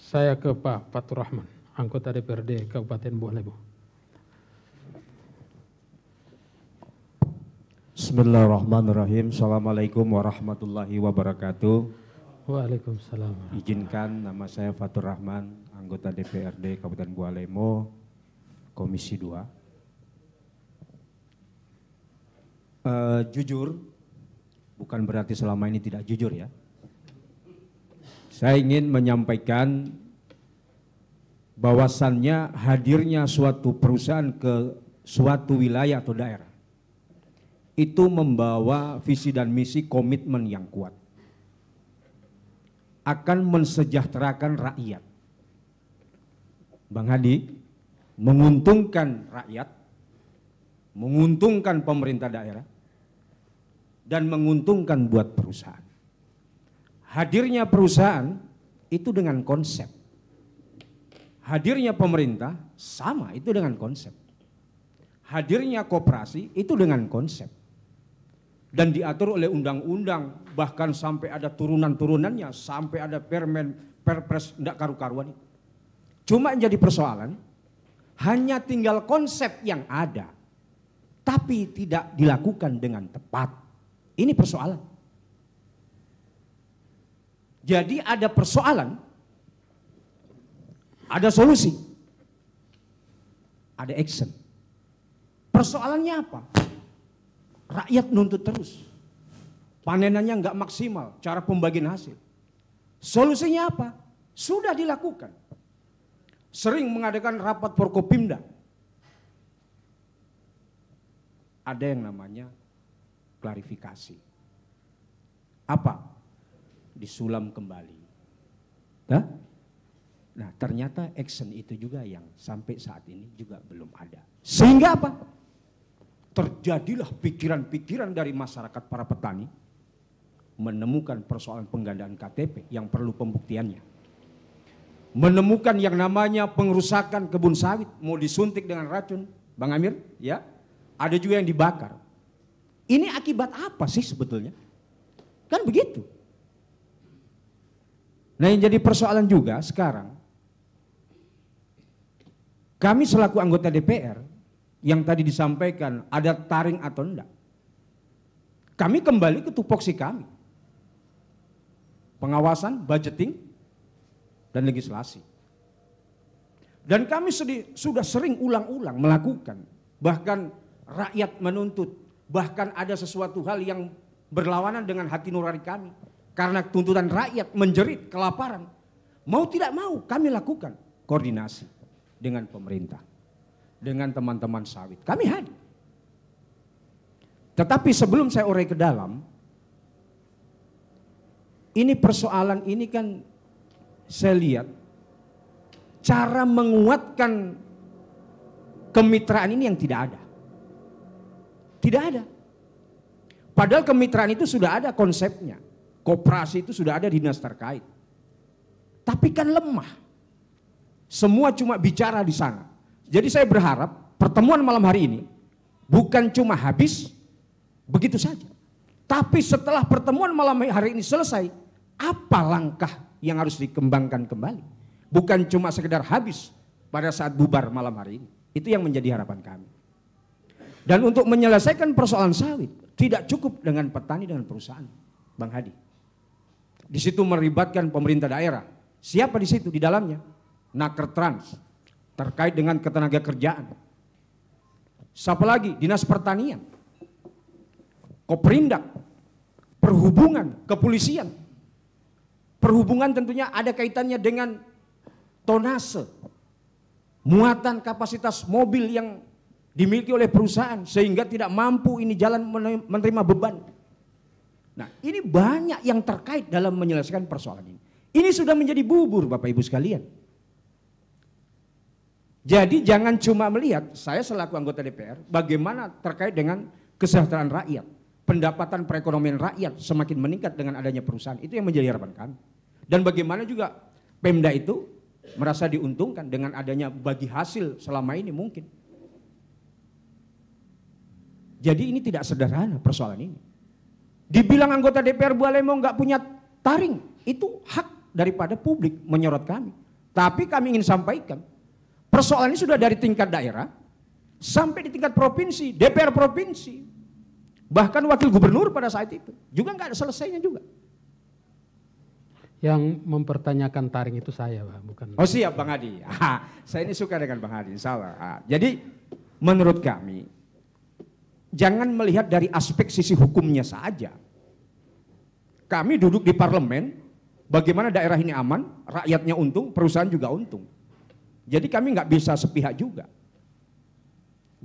Saya ke Pak Fatur Rahman, anggota DPRD Kabupaten Buah Lebo. Bismillahirrahmanirrahim. Assalamualaikum warahmatullahi wabarakatuh. Waalaikumsalam. Izinkan, nama saya Fatur Rahman, anggota DPRD Kabupaten Buah Lebo, Komisi 2. Jujur, bukan berarti selama ini tidak jujur ya. Saya ingin menyampaikan bahwasannya hadirnya suatu perusahaan ke suatu wilayah atau daerah itu membawa visi dan misi komitmen yang kuat akan mensejahterakan rakyat. Bang Hadi, menguntungkan rakyat, menguntungkan pemerintah daerah, dan menguntungkan buat perusahaan. Hadirnya perusahaan itu dengan konsep. Hadirnya pemerintah sama, itu dengan konsep. Hadirnya koperasi itu dengan konsep. Dan diatur oleh undang-undang, bahkan sampai ada turunan-turunannya, sampai ada permen, perpres, tidak karu-karuan. Cuma yang jadi persoalan, hanya tinggal konsep yang ada, tapi tidak dilakukan dengan tepat. Ini persoalan. Jadi ada persoalan, ada solusi, ada action. Persoalannya apa? Rakyat nuntut terus. Panenannya nggak maksimal, cara pembagian hasil. Solusinya apa? Sudah dilakukan. Sering mengadakan rapat Forkopimda. Ada yang namanya klarifikasi. Apa? Disulam kembali. Nah, ternyata action itu juga yang sampai saat ini juga belum ada. Sehingga apa? Terjadilah pikiran-pikiran dari masyarakat para petani menemukan persoalan penggandaan KTP yang perlu pembuktiannya. Menemukan yang namanya pengerusakan kebun sawit, mau disuntik dengan racun, Bang Amir, ya. Ada juga yang dibakar. Ini akibat apa sih sebetulnya? Kan begitu. Nah, yang jadi persoalan juga sekarang, kami selaku anggota DPR yang tadi disampaikan ada taring atau enggak, kami kembali ke tupoksi kami. Pengawasan, budgeting, dan legislasi. Dan kami sudah sering ulang-ulang melakukan, bahkan rakyat menuntut, bahkan ada sesuatu hal yang berlawanan dengan hati nurani kami. Karena tuntutan rakyat menjerit kelaparan. Mau tidak mau kami lakukan koordinasi dengan pemerintah. Dengan teman-teman sawit. Kami hadir. Tetapi sebelum saya urai ke dalam. Ini persoalan ini kan saya lihat. Cara menguatkan kemitraan ini yang tidak ada. Tidak ada. Padahal kemitraan itu sudah ada konsepnya. Koperasi itu sudah ada di dinas terkait. Tapi kan lemah. Semua cuma bicara di sana. Jadi saya berharap pertemuan malam hari ini bukan cuma habis begitu saja. Tapi setelah pertemuan malam hari ini selesai, apa langkah yang harus dikembangkan kembali? Bukan cuma sekedar habis pada saat bubar malam hari ini. Itu yang menjadi harapan kami. Dan untuk menyelesaikan persoalan sawit, tidak cukup dengan petani dengan perusahaan, Bang Hadi. Di situ melibatkan pemerintah daerah. Siapa di situ di dalamnya? Nakertrans terkait dengan ketenaga kerjaan. Siapa lagi? Dinas Pertanian, Koperindak, Perhubungan, Kepolisian. Perhubungan tentunya ada kaitannya dengan tonase, muatan kapasitas mobil yang dimiliki oleh perusahaan sehingga tidak mampu ini jalan menerima beban. Nah, ini banyak yang terkait dalam menyelesaikan persoalan ini. Ini sudah menjadi bubur Bapak Ibu sekalian. Jadi jangan cuma melihat saya selaku anggota DPR bagaimana terkait dengan kesejahteraan rakyat, pendapatan perekonomian rakyat semakin meningkat dengan adanya perusahaan. Itu yang menjadi harapan kami. Dan bagaimana juga Pemda itu merasa diuntungkan dengan adanya bagi hasil selama ini mungkin. Jadi ini tidak sederhana persoalan ini. Dibilang anggota DPR Buah Lebo nggak punya taring, itu hak daripada publik menyorot kami. Tapi kami ingin sampaikan, persoalan ini sudah dari tingkat daerah sampai di tingkat provinsi, DPR provinsi. Bahkan wakil gubernur pada saat itu juga nggak ada selesainya juga. Yang mempertanyakan taring itu saya, Pak, bukan. Oh siap Bang Hadi. Saya ini suka dengan Bang Hadi, insya Allah. Jadi menurut kami, jangan melihat dari aspek sisi hukumnya saja. Kami duduk di parlemen, bagaimana daerah ini aman, rakyatnya untung, perusahaan juga untung. Jadi kami nggak bisa sepihak juga.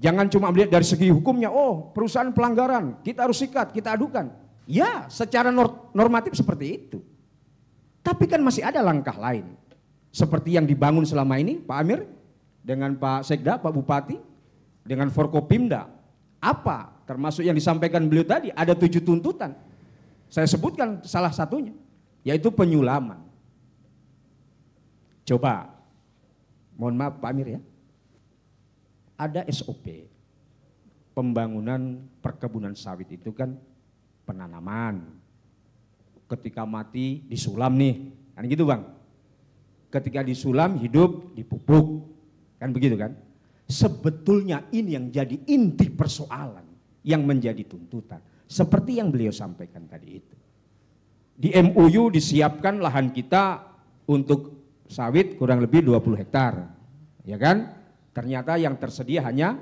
Jangan cuma melihat dari segi hukumnya, oh perusahaan pelanggaran, kita harus sikat, kita adukan. Ya secara normatif seperti itu. Tapi kan masih ada langkah lain. Seperti yang dibangun selama ini Pak Amir, dengan Pak Sekda, Pak Bupati, dengan Forkopimda. Apa? Termasuk yang disampaikan beliau tadi, ada 7 tuntutan. Saya sebutkan salah satunya, yaitu penyulaman. Coba, mohon maaf Pak Amir ya. Ada SOP, pembangunan perkebunan sawit itu kan penanaman. Ketika mati disulam nih, kan gitu Bang. Ketika disulam hidup dipupuk, kan begitu kan. Sebetulnya ini yang jadi inti persoalan, yang menjadi tuntutan. Seperti yang beliau sampaikan tadi itu. Di MOU disiapkan lahan kita untuk sawit kurang lebih 20 hektar, ya kan. Ternyata yang tersedia hanya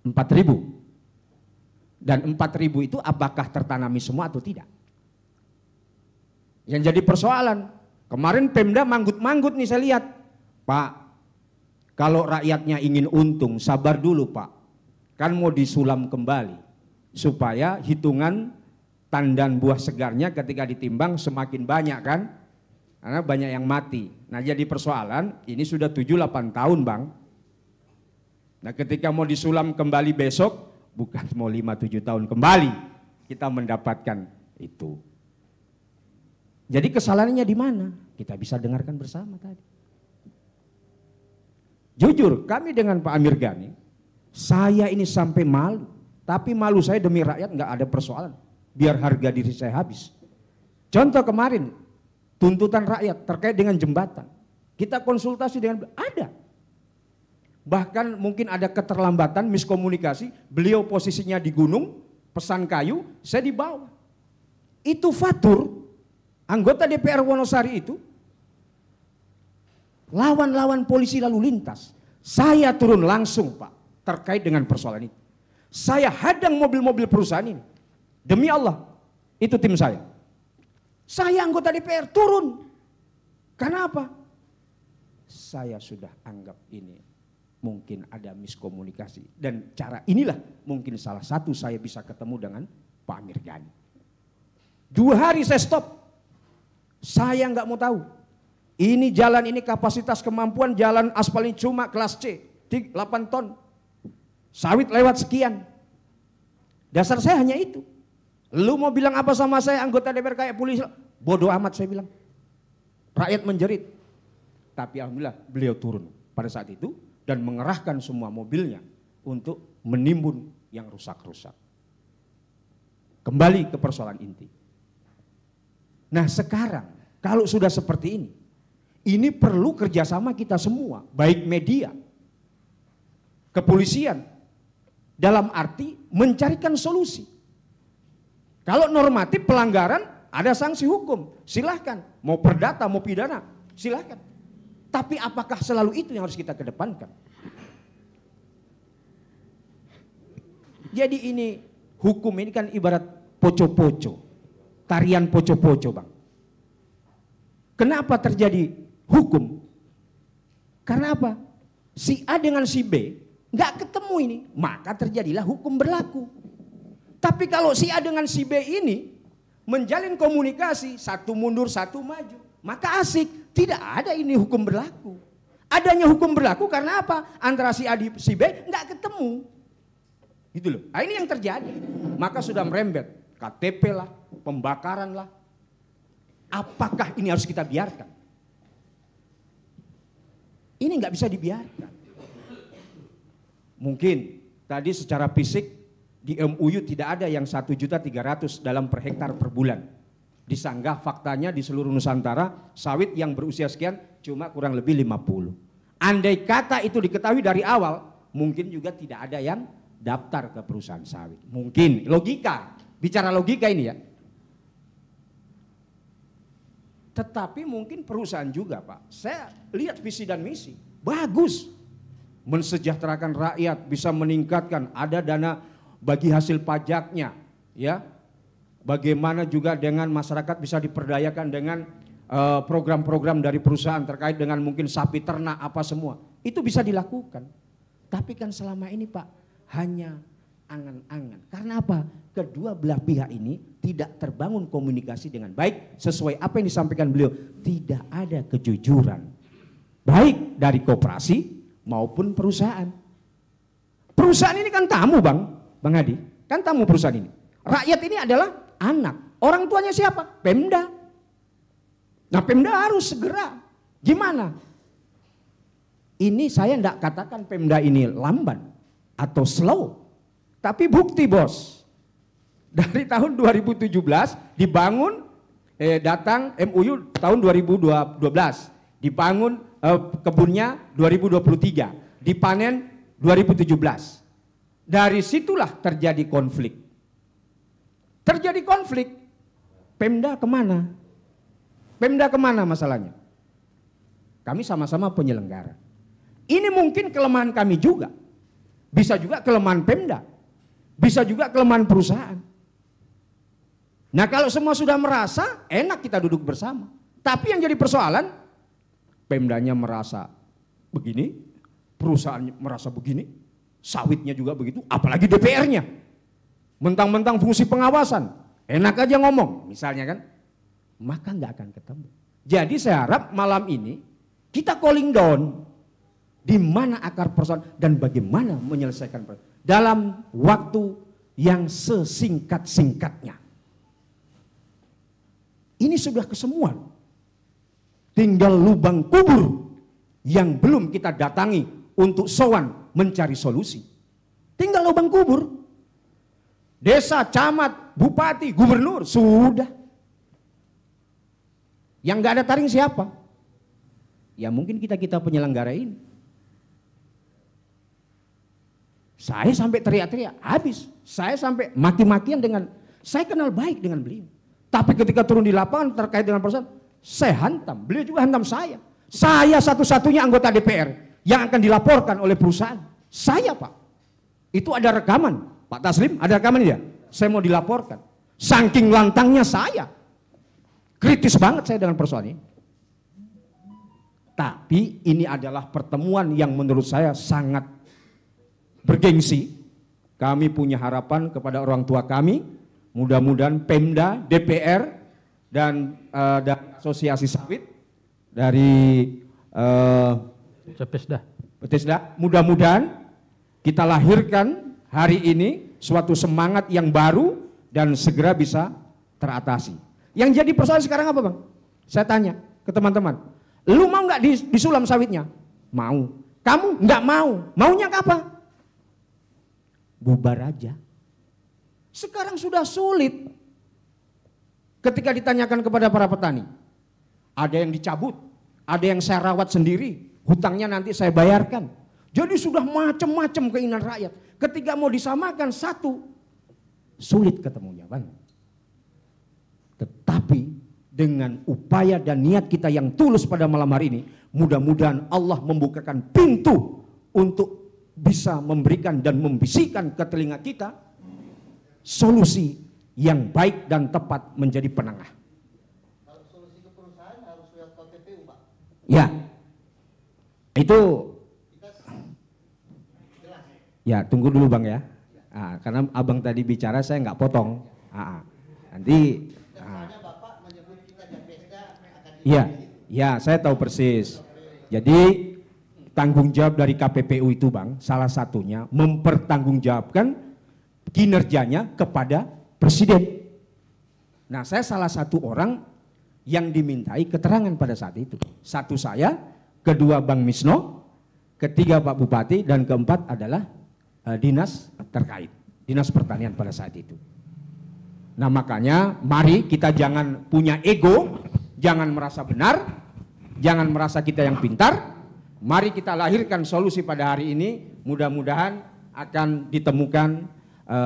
4.000. Dan 4.000 itu apakah tertanami semua atau tidak? Yang jadi persoalan, kemarin Pemda manggut-manggut nih saya lihat. Pak, kalau rakyatnya ingin untung, sabar dulu Pak. Kan mau disulam kembali. Supaya hitungan tandan buah segarnya ketika ditimbang semakin banyak kan. Karena banyak yang mati. Nah jadi persoalan, ini sudah 7-8 tahun Bang. Nah ketika mau disulam kembali besok, bukan mau 5-7 tahun kembali kita mendapatkan itu. Jadi kesalahannya di mana? Kita bisa dengarkan bersama tadi. Jujur, kami dengan Pak Amir Ghani, saya ini sampai malu. Tapi malu saya demi rakyat nggak ada persoalan. Biar harga diri saya habis. Contoh kemarin, tuntutan rakyat terkait dengan jembatan. Kita konsultasi dengan, ada. Bahkan mungkin ada keterlambatan, miskomunikasi. Beliau posisinya di gunung, pesan kayu, saya di bawah. Itu Fatur, anggota DPR Wonosari itu, lawan-lawan polisi lalu lintas. Saya turun langsung Pak, terkait dengan persoalan itu. Saya hadang mobil-mobil perusahaan ini. Demi Allah, itu tim saya. Saya anggota DPR turun. Karena apa? Saya sudah anggap ini mungkin ada miskomunikasi. Dan cara inilah mungkin salah satu saya bisa ketemu dengan Pak Amir Ghani. 2 hari saya stop. Saya nggak mau tahu. Ini jalan ini kapasitas kemampuan jalan aspal ini cuma kelas C, 8 ton. Sawit lewat sekian. Dasar saya hanya itu. Lu mau bilang apa sama saya anggota DPR kayak polisi? Bodoh amat saya bilang. Rakyat menjerit. Tapi alhamdulillah beliau turun pada saat itu dan mengerahkan semua mobilnya untuk menimbun yang rusak-rusak. Kembali ke persoalan inti. Nah sekarang kalau sudah seperti ini perlu kerjasama kita semua, baik media, kepolisian, dalam arti mencarikan solusi. Kalau normatif pelanggaran ada sanksi hukum, silahkan, mau perdata mau pidana, silahkan. Tapi apakah selalu itu yang harus kita kedepankan? Jadi ini hukum ini kan ibarat poco-poco, tarian poco-poco Bang. Kenapa terjadi hukum? Karena apa? Si A dengan si B nggak ketemu ini, maka terjadilah hukum berlaku. Tapi kalau si A dengan si B ini menjalin komunikasi, satu mundur satu maju, maka asik. Tidak ada ini hukum berlaku. Adanya hukum berlaku karena apa? Antara si A dan si B nggak ketemu. Gitu loh. Nah, ini yang terjadi. Maka sudah merembet KTP lah, pembakaran lah. Apakah ini harus kita biarkan? Ini nggak bisa dibiarkan. Mungkin tadi secara fisik di MOU tidak ada yang 1.300.000 dalam per hektar per bulan. Disanggah faktanya di seluruh Nusantara sawit yang berusia sekian cuma kurang lebih 50. Andai kata itu diketahui dari awal, mungkin juga tidak ada yang daftar ke perusahaan sawit. Mungkin, logika, bicara logika ini ya. Tetapi mungkin perusahaan juga Pak, saya lihat visi dan misi, bagus. Mensejahterakan rakyat, bisa meningkatkan, ada dana bagi hasil pajaknya. Ya, bagaimana juga dengan masyarakat bisa diperdayakan dengan program-program dari perusahaan terkait dengan mungkin sapi ternak apa semua. Itu bisa dilakukan. Tapi kan selama ini Pak hanya angan-angan. Karena apa? Kedua belah pihak ini tidak terbangun komunikasi dengan baik sesuai apa yang disampaikan beliau. Tidak ada kejujuran. Baik dari koperasi maupun perusahaan. Perusahaan ini kan tamu Bang Hadi. Kan tamu perusahaan ini. Rakyat ini adalah anak. Orang tuanya siapa? Pemda. Nah Pemda harus segera. Gimana? Ini saya tidak katakan Pemda ini lamban atau slow. Tapi bukti bos. Dari tahun 2017 dibangun, datang MOU tahun 2012. Dibangun kebunnya 2023. Dipanen 2017. Dari situlah terjadi konflik. Terjadi konflik. Pemda kemana? Pemda kemana masalahnya? Kami sama-sama penyelenggara. Ini mungkin kelemahan kami juga. Bisa juga kelemahan Pemda. Bisa juga kelemahan perusahaan. Nah kalau semua sudah merasa, enak kita duduk bersama. Tapi yang jadi persoalan, Pemdanya merasa begini, perusahaannya merasa begini, sawitnya juga begitu, apalagi DPR-nya. Mentang-mentang fungsi pengawasan, enak aja ngomong, misalnya kan. Maka nggak akan ketemu. Jadi saya harap malam ini kita calling down di mana akar persoalan dan bagaimana menyelesaikan persoalan dalam waktu yang sesingkat-singkatnya. Ini sudah kesemuan. Tinggal lubang kubur yang belum kita datangi untuk sowan mencari solusi. Tinggal lubang kubur. Desa, camat, bupati, gubernur sudah. Yang nggak ada taring siapa? Ya mungkin kita penyelenggara ini. Saya sampai teriak-teriak, habis. Saya sampai maki-makian dengan, saya kenal baik dengan beliau. Tapi ketika turun di lapangan terkait dengan perusahaan, saya hantam. Beliau juga hantam saya. Saya satu-satunya anggota DPR yang akan dilaporkan oleh perusahaan. Saya Pak. Itu ada rekaman. Pak Taslim ada rekaman ya? Saya mau dilaporkan. Saking lantangnya saya. Kritis banget saya dengan persoalan ini. Tapi ini adalah pertemuan yang menurut saya sangat bergengsi. Kami punya harapan kepada orang tua kami. Mudah-mudahan Pemda, DPR, dan Asosiasi Sawit dari Bethesda. Mudah-mudahan kita lahirkan hari ini suatu semangat yang baru dan segera bisa teratasi. Yang jadi persoalan sekarang apa Bang? Saya tanya ke teman-teman. Lu mau nggak disulam sawitnya? Mau. Kamu nggak mau. Maunya apa? Bubar aja. Sekarang sudah sulit. Ketika ditanyakan kepada para petani. Ada yang dicabut. Ada yang saya rawat sendiri. Hutangnya nanti saya bayarkan. Jadi sudah macam-macam keinginan rakyat. Ketika mau disamakan satu. Sulit ketemunya Bang. Tetapi dengan upaya dan niat kita yang tulus pada malam hari ini, mudah-mudahan Allah membukakan pintu untuk bisa memberikan dan membisikkan ke telinga kita solusi yang baik dan tepat menjadi penengah. Kalau solusi ke perusahaan harus lewat KPPU Pak? Ya, itu ya tunggu dulu Bang ya. Karena abang tadi bicara saya nggak potong. Nanti. Bapak menyebut kita Bethesda akan Ya, saya tahu persis. Jadi tanggung jawab dari KPPU itu Bang, salah satunya mempertanggungjawabkan kinerjanya kepada Presiden. Nah, saya salah satu orang yang dimintai keterangan pada saat itu. Satu saya, kedua Bang Misno, ketiga Pak Bupati, dan keempat adalah dinas terkait, dinas pertanian pada saat itu. Nah makanya mari kita jangan punya ego, jangan merasa benar, jangan merasa kita yang pintar. Mari kita lahirkan solusi pada hari ini, mudah-mudahan akan ditemukan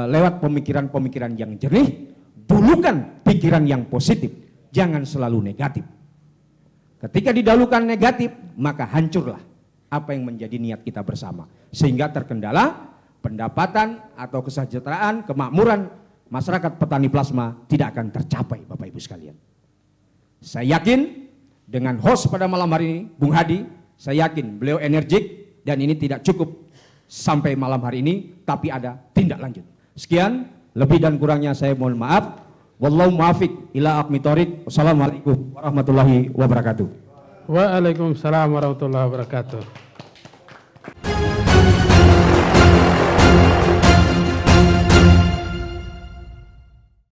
lewat pemikiran-pemikiran yang jernih. Dulukan pikiran yang positif, jangan selalu negatif. Ketika didahulukan negatif, maka hancurlah apa yang menjadi niat kita bersama. Sehingga terkendala pendapatan atau kesejahteraan, kemakmuran masyarakat petani plasma tidak akan tercapai, Bapak Ibu sekalian. Saya yakin dengan host pada malam hari ini, Bung Hadi, saya yakin beliau energik dan ini tidak cukup sampai malam hari ini, tapi ada tindak lanjut. Sekian, lebih dan kurangnya saya mohon maaf. Wallahu muwaffiq ila aqwamit thoriq. Wassalamualaikum warahmatullahi wabarakatuh. Waalaikumsalam warahmatullahi wabarakatuh.